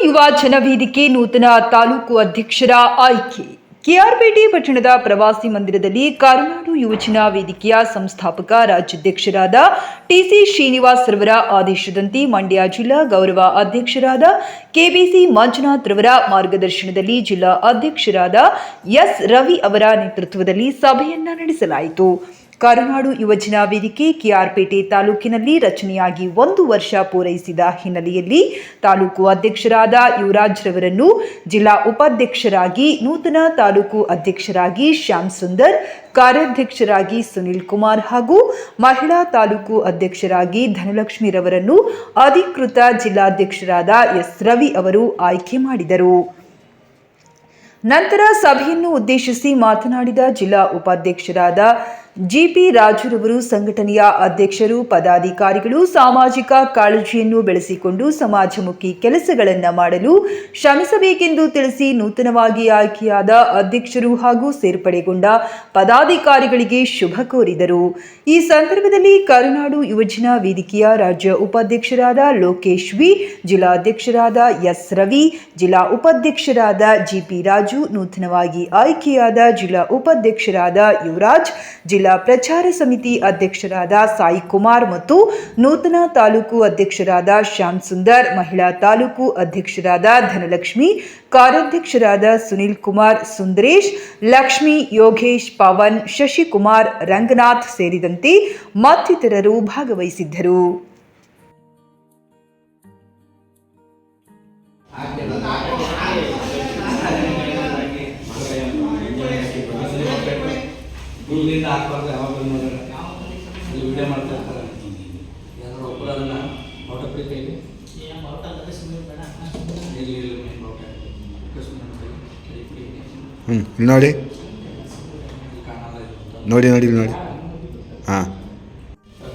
ಯುವ ಜನವೇದಿಕೆ ನೂತನ ತಾಲೂಕು ಅಧ್ಯಕ್ಷರ ಆಯ್ಕೆ. ಕೆಆರ್ಪೇಟೆ ಪಟ್ಟಣದ ಪ್ರವಾಸಿ ಮಂದಿರದಲ್ಲಿ ಕರುನಾಡು ಯುವಜನ ವೇದಿಕೆಯ ಸಂಸ್ಥಾಪಕ ರಾಜ್ಯಾಧ್ಯಕ್ಷರಾದ ಟಿಸಿ ಶ್ರೀನಿವಾಸ್ ರವರ ಆದೇಶದಂತೆ ಮಂಡ್ಯ ಜಿಲ್ಲಾ ಗೌರವ ಅಧ್ಯಕ್ಷರಾದ ಕೆಬಿಸಿ ಮಂಜುನಾಥ್ ರವರ ಮಾರ್ಗದರ್ಶನದಲ್ಲಿ ಜಿಲ್ಲಾ ಅಧ್ಯಕ್ಷರಾದ ಎಸ್ ರವಿ ಅವರ ನೇತೃತ್ವದಲ್ಲಿ ಸಭೆಯನ್ನ ನಡೆಸಲಾಯಿತು. ಕರುನಾಡು ಯುವಜನ ವೇದಿಕೆ ಕೆಆರ್ಪೇಟೆ ತಾಲೂಕಿನಲ್ಲಿ ರಚನೆಯಾಗಿ 1 ವರ್ಷ ಪೂರೈಸಿದ ಹಿನ್ನೆಲೆಯಲ್ಲಿ ತಾಲೂಕು ಅಧ್ಯಕ್ಷರಾದ ಯುವರಾಜ್ ರವರನ್ನು ಜಿಲ್ಲಾ ಉಪಾಧ್ಯಕ್ಷರಾಗಿ, ನೂತನ ತಾಲೂಕು ಅಧ್ಯಕ್ಷರಾಗಿ ಶ್ಯಾಮ್ ಸುಂದರ್, ಕಾರ್ಯಾಧ್ಯಕ್ಷರಾಗಿ ಸುನಿಲ್ ಕುಮಾರ್ ಹಾಗೂ ಮಹಿಳಾ ತಾಲೂಕು ಅಧ್ಯಕ್ಷರಾಗಿ ಧನಲಕ್ಷ್ಮಿ ರವರನ್ನು ಅಧಿಕೃತ ಜಿಲ್ಲಾಧ್ಯಕ್ಷರಾದ ಎಸ್ ರವಿ ಅವರು ಆಯ್ಕೆ ಮಾಡಿದರು. ನಂತರ ಸಭೆಯನ್ನು ಉದ್ದೇಶಿಸಿ ಮಾತನಾಡಿದ ಜಿಲ್ಲಾ ಉಪಾಧ್ಯಕ್ಷರಾದ ಜಿಪಿ ರಾಜುರವರು ಸಂಘಟನೆಯ ಅಧ್ಯಕ್ಷರು, ಪದಾಧಿಕಾರಿಗಳು ಸಾಮಾಜಿಕ ಕಾಳಜಿಯನ್ನು ಬೆಳೆಸಿಕೊಂಡು ಸಮಾಜಮುಖಿ ಕೆಲಸಗಳನ್ನು ಮಾಡಲು ಶ್ರಮಿಸಬೇಕೆಂದು ತಿಳಿಸಿ ನೂತನವಾಗಿ ಆಯ್ಕೆಯಾದ ಅಧ್ಯಕ್ಷರು ಹಾಗೂ ಸೇರ್ಪಡೆಗೊಂಡ ಪದಾಧಿಕಾರಿಗಳಿಗೆ ಶುಭ ಕೋರಿದರು. ಈ ಸಂದರ್ಭದಲ್ಲಿ ಕರುನಾಡು ಯುವಜನ ವೇದಿಕೆಯ ರಾಜ್ಯ ಉಪಾಧ್ಯಕ್ಷರಾದ ಲೋಕೇಶ್ ವಿ, ಜಿಲ್ಲಾಧ್ಯಕ್ಷರಾದ ಎಸ್ ರವಿ, ಜಿಲ್ಲಾ ಉಪಾಧ್ಯಕ್ಷರಾದ ಜಿಪಿ ರಾಜು, ನೂತನವಾಗಿ ಆಯ್ಕೆಯಾದ ಜಿಲ್ಲಾ ಉಪಾಧ್ಯಕ್ಷರಾದ ಯುವರಾಜ್, ಜಿಲ್ಲಾ ಪ್ರಚಾರ ಸಮಿತಿ ಅಧ್ಯಕ್ಷರಾದ ಸಾಯಿ ಕುಮಾರ್ ಮತ್ತು ನೂತನ ತಾಲೂಕು ಅಧ್ಯಕ್ಷರಾದ ಶ್ಯಾಮ್ ಸುಂದರ್, ಮಹಿಳಾ ತಾಲೂಕು ಅಧ್ಯಕ್ಷರಾದ ಧನಲಕ್ಷ್ಮಿ, ಕಾರ್ಯಾಧ್ಯಕ್ಷರಾದ ಸುನಿಲ್ ಕುಮಾರ್, ಸುಂದರೇಶ್, ಲಕ್ಷ್ಮಿ, ಯೋಗೇಶ್, ಪವನ್, ಶಶಿಕುಮಾರ್, ರಂಗನಾಥ್ ಸೇರಿದಂತೆ ಮತ್ತಿತರರು ಭಾಗವಹಿಸಿದ್ದರು. ಇಲ್ಲಿಂದ ಹಾಕ್ಬಾರ್ದು. ಯಾವಾಗ ನೋಡಿದ್ರೆ ಅಲ್ಲಿ ವಿಡಿಯೋ ಮಾಡ್ತಾ ಇರ್ತಾರೆ. ಯಾರು ಒಬ್ಬರು ಅದನ್ನು ಔಟ ಪ್ರೀತಿ ಇಲ್ಲಿ ನೋಡಿ ನೋಡಿ ನೋಡಿ ನೋಡಿ ಹಾಂ.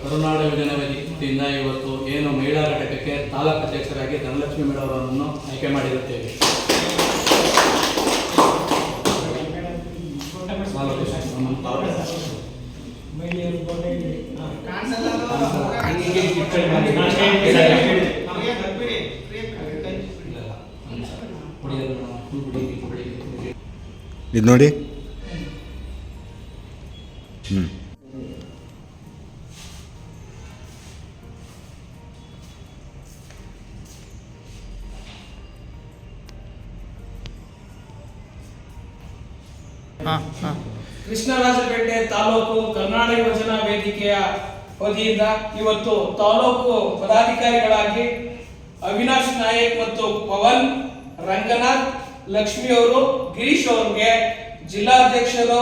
ಕರುನಾಡು ಯುವಜನ ವೇದಿಕೆಯಿಂದ ಇವತ್ತು ಏನು ಮಹಿಳಾ ಘಟಕಕ್ಕೆ ತಾಲೂಕು ಅಧ್ಯಕ್ಷರಾಗಿ ಧನಲಕ್ಷ್ಮಿ ಮೇಡಮ್ ಅವರನ್ನು ಆಯ್ಕೆ ಮಾಡಿರುತ್ತೇವೆ. ಇದು ನೋಡಿ. ಕೃಷ್ಣರಾಜಪೇಟೆ ತಾಲೂಕು ಕರ್ನಾಟಕ ಯುವಜನ ವೇದಿಕೆಯ ವತಿಯಿಂದ ಇವತ್ತು ತಾಲೂಕು ಪದಾಧಿಕಾರಿಗಳಾಗಿ ಅವಿನಾಶ್ ನಾಯಕ್ ಮತ್ತು ಪವನ್, ರಂಗನಾಥ್, ಲಕ್ಷ್ಮಿ ಅವರು, ಗಿರೀಶ್ ಅವರಿಗೆ ಜಿಲ್ಲಾಧ್ಯಕ್ಷರು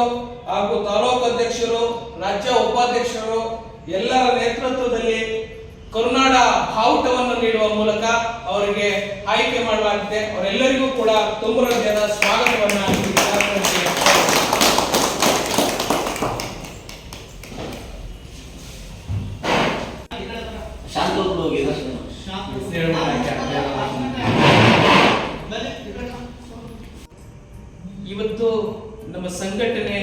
ಹಾಗೂ ತಾಲೂಕು ಅಧ್ಯಕ್ಷರು, ರಾಜ್ಯ ಉಪಾಧ್ಯಕ್ಷರು ಎಲ್ಲರ ನೇತೃತ್ವದಲ್ಲಿ ಕರುನಾಡ ಬಾವುಟವನ್ನು ನೀಡುವ ಮೂಲಕ ಅವರಿಗೆ ಆಯ್ಕೆ ಮಾಡಲಾಗಿದೆ. ಅವರೆಲ್ಲರಿಗೂ ಕೂಡ ತುಂಬ ಹೃದಯದ ಸ್ವಾಗತವನ್ನು ಇವತ್ತು ನಮ್ಮ ಸಂಘಟನೆ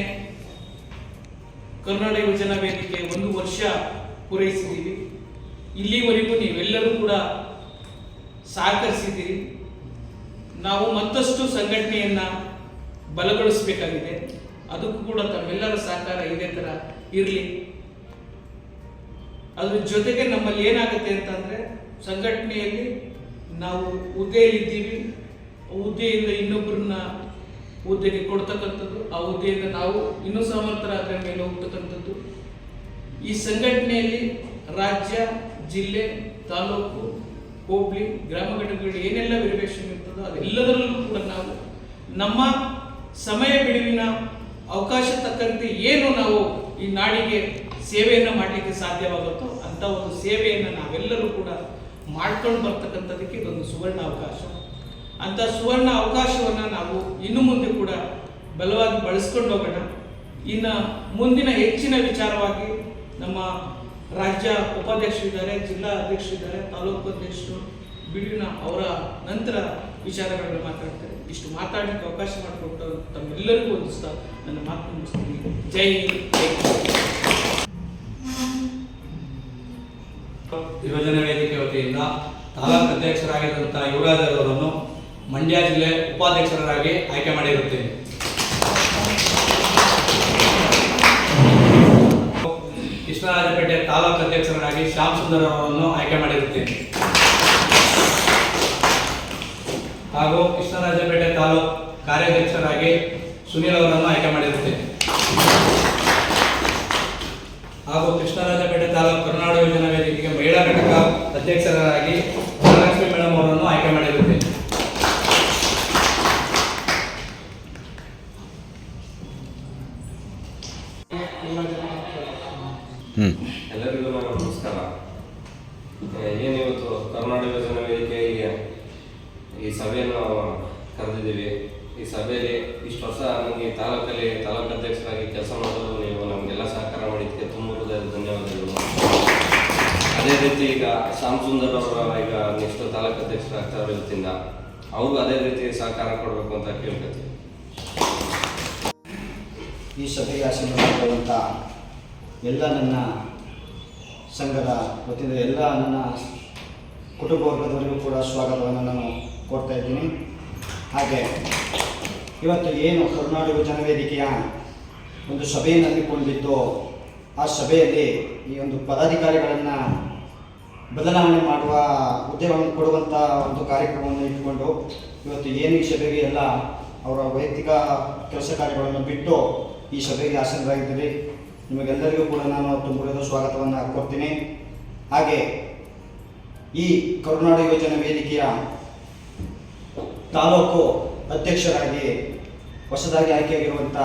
ಕರ್ನಾಟಕ ಯುವಜನ ವೇದಿಕೆ 1 ವರ್ಷ ಪೂರೈಸಿದ್ದೀವಿ. ಇಲ್ಲಿವರೆಗೂ ನೀವೆಲ್ಲರೂ ಕೂಡ ಸಹಕರಿಸಿದ್ದೀರಿ. ನಾವು ಮತ್ತಷ್ಟು ಸಂಘಟನೆಯನ್ನ ಬಲಗೊಳಿಸಬೇಕಾಗಿದೆ. ಅದಕ್ಕೂ ಕೂಡ ತಮ್ಮೆಲ್ಲರ ಸಹಕಾರ ಇದೇ ತರ ಇರಲಿ. ಅದ್ರ ಜೊತೆಗೆ ನಮ್ಮಲ್ಲಿ ಏನಾಗುತ್ತೆ ಅಂತಂದ್ರೆ, ಸಂಘಟನೆಯಲ್ಲಿ ನಾವು ಹುದ್ದೆಯಲ್ಲಿದ್ದೀವಿ, ಹುದ್ದೆಯಿಂದ ಇನ್ನೊಬ್ಬರನ್ನ ಹುದ್ದೆಗೆ ಕೊಡ್ತಕ್ಕಂಥದ್ದು, ಆ ಹುದ್ದೆಯಿಂದ ನಾವು ಇನ್ನೂ ಸಮರ್ಥರಾದ ಮೇಲೆ ಹೋಗ್ತಕ್ಕಂಥದ್ದು. ಈ ಸಂಘಟನೆಯಲ್ಲಿ ರಾಜ್ಯ, ಜಿಲ್ಲೆ, ತಾಲೂಕು, ಹೋಬಳಿ, ಗ್ರಾಮ ಘಟಕಗಳು ಏನೆಲ್ಲ ವೇರಿಯೇಷನ್ ಇರ್ತದೋ ಅದೆಲ್ಲದರಲ್ಲೂ ಕೂಡ ನಾವು ನಮ್ಮ ಸಮಯ ಬಿಡುವಿನ ಅವಕಾಶ ತಕ್ಕಂತೆ ಏನು ನಾವು ಈ ನಾಡಿಗೆ ಸೇವೆಯನ್ನು ಮಾಡಲಿಕ್ಕೆ ಸಾಧ್ಯವಾಗುತ್ತೋ ಅಂತ ಒಂದು ಸೇವೆಯನ್ನು ನಾವೆಲ್ಲರೂ ಕೂಡ ಮಾಡ್ಕೊಂಡು ಬರ್ತಕ್ಕಂಥದಕ್ಕೆ ಇದೊಂದು ಸುವರ್ಣ ಅವಕಾಶ. ಅಂತ ಸುವರ್ಣ ಅವಕಾಶವನ್ನು ನಾವು ಇನ್ನು ಮುಂದೆ ಕೂಡ ಬಲವಾಗಿ ಬಳಸ್ಕೊಂಡು ಹೋಗೋಣ. ಇನ್ನು ಮುಂದಿನ ಹೆಚ್ಚಿನ ವಿಚಾರವಾಗಿ ನಮ್ಮ ರಾಜ್ಯ ಉಪಾಧ್ಯಕ್ಷರಿದ್ದಾರೆ, ಜಿಲ್ಲಾ ಅಧ್ಯಕ್ಷರಿದ್ದಾರೆ, ತಾಲೂಕು ಅಧ್ಯಕ್ಷರು ಬಿಡುವಿನ ಅವರ ನಂತರ ವಿಚಾರಗಳನ್ನು ಮಾತಾಡ್ತಾರೆ. ಇಷ್ಟು ಮಾತಾಡಲಿಕ್ಕೆ ಅವಕಾಶ ಮಾಡಿಕೊಟ್ಟು ತಮ್ಮೆಲ್ಲರಿಗೂ ಹೊಂದಿಸ್ತಾ ನನ್ನ ಮಾತು ಮುಗಿಸ್ತೀನಿ. ಜೈ ಯುವಜನ ವೇದಿಕೆ ವತಿಯಿಂದ ತಾಲೂಕು ಅಧ್ಯಕ್ಷರಾಗಿದ್ದಂಥ ಯುವರಾಜ್ ಅವರನ್ನು ಮಂಡ್ಯ ಜಿಲ್ಲೆ ಉಪಾಧ್ಯಕ್ಷರಾಗಿ ಆಯ್ಕೆ ಮಾಡಿರುತ್ತೇನೆ. ಕೃಷ್ಣರಾಜಪೇಟೆ ತಾಲೂಕು ಅಧ್ಯಕ್ಷರಾಗಿ ಶ್ಯಾಮ್ ಸುಂದರ್ ಅವರನ್ನು ಆಯ್ಕೆ ಮಾಡಿರುತ್ತೇನೆ. ಹಾಗೂ ಕೃಷ್ಣರಾಜಪೇಟೆ ತಾಲೂಕು ಕಾರ್ಯಾಧ್ಯಕ್ಷರಾಗಿ ಸುನೀಲ್ ಅವರನ್ನು ಆಯ್ಕೆ ಮಾಡಿರುತ್ತೇನೆ. ಹಾಗೂ ಕೃಷ್ಣರಾಜಪೇಟೆ ತಾಲೂಕು ಕರುನಾಡು ಯೋಜನಾ ವೇದಿಕೆಗೆ ಮಹಿಳಾ ಘಟಕ ಅಧ್ಯಕ್ಷರಾಗಿ ಧನಲಕ್ಷ್ಮಿ ಮೇಡಮ್ ಅವರನ್ನು ಆಯ್ಕೆ ಮಾಡಿರುತ್ತೇನೆ. ಹ್ಞೂ ಎಲ್ಲರಿಗೂ ನಮಸ್ಕಾರ. ಏನಿವತ್ತು ಕರ್ನಾಟಕ ಯೋಜನಾ ವೇದಿಕೆಗೆ ಈ ಸಭೆಯನ್ನು ಕರೆದಿದ್ದೀವಿ. ಈ ಸಭೆಯಲ್ಲಿ ಇಷ್ಟು ವರ್ಷ ನನಗೆ ತಾಲೂಕಲ್ಲಿ ತಾಲೂಕು ಅಧ್ಯಕ್ಷರಾಗಿ ಕೆಲಸ ಮಾಡಲು ನೀವು ನಮಗೆಲ್ಲ ಸಹಕಾರ ಮಾಡಿದ್ದಕ್ಕೆ ತುಂಬ ಹೃದಯದ ಧನ್ಯವಾದಗಳು. ಅದೇ ರೀತಿ ಈಗ ಶ್ಯಾಮ್ ಸುಂದರ್ ಅವರ ಈಗ ನೆಕ್ಸ್ಟ್ ತಾಲೂಕು ಅಧ್ಯಕ್ಷರಾಗ್ತಾರೆ ಇವತ್ತಿಂದ, ಅವ್ರಿಗೂ ಅದೇ ರೀತಿ ಸಹಕಾರ ಕೊಡಬೇಕು ಅಂತ ಕೇಳ್ಕೊತೀವಿ. ಈ ಸಭೆಗೆ ಆಸೀನರಾಗಿರುವಂಥ ಎಲ್ಲ ನನ್ನ ಸಂಘದ ವತಿಯಿಂದ ಎಲ್ಲ ನನ್ನ ಕುಟುಂಬ ವರ್ಗದವರಿಗೂ ಕೂಡ ಸ್ವಾಗತವನ್ನು ನಾನು ಕೊಡ್ತಾ ಇದ್ದೀನಿ. ಹಾಗೆ ಇವತ್ತು ಏನು ಕರುನಾಡು ಯೋಜನಾ ವೇದಿಕೆಯ ಒಂದು ಸಭೆಯನ್ನು ಹಮ್ಮಿಕೊಂಡಿದ್ದು, ಆ ಸಭೆಯಲ್ಲಿ ಈ ಒಂದು ಪದಾಧಿಕಾರಿಗಳನ್ನು ಬದಲಾವಣೆ ಮಾಡುವ ಹುದ್ದೆಗಳನ್ನು ಕೊಡುವಂಥ ಒಂದು ಕಾರ್ಯಕ್ರಮವನ್ನು ಇಟ್ಟುಕೊಂಡು ಇವತ್ತು ಏನು ಈ ಸಭೆಗೆ ಎಲ್ಲ ಅವರ ವೈಯಕ್ತಿಕ ಕೆಲಸ ಕಾರ್ಯಗಳನ್ನು ಬಿಟ್ಟು ಈ ಸಭೆಗೆ ಆಸೀನರಾಗಿದ್ದೀರಿ. ನಿಮಗೆಲ್ಲರಿಗೂ ಕೂಡ ನಾನು ತುಂಬ ಸ್ವಾಗತವನ್ನು ಕೊಡ್ತೀನಿ. ಹಾಗೆ ಈ ಕರುನಾಡು ಯೋಜನಾ ವೇದಿಕೆಯ ತಾಲೂಕು ಅಧ್ಯಕ್ಷರಾಗಿ ಹೊಸದಾಗಿ ಆಯ್ಕೆಯಾಗಿರುವಂಥ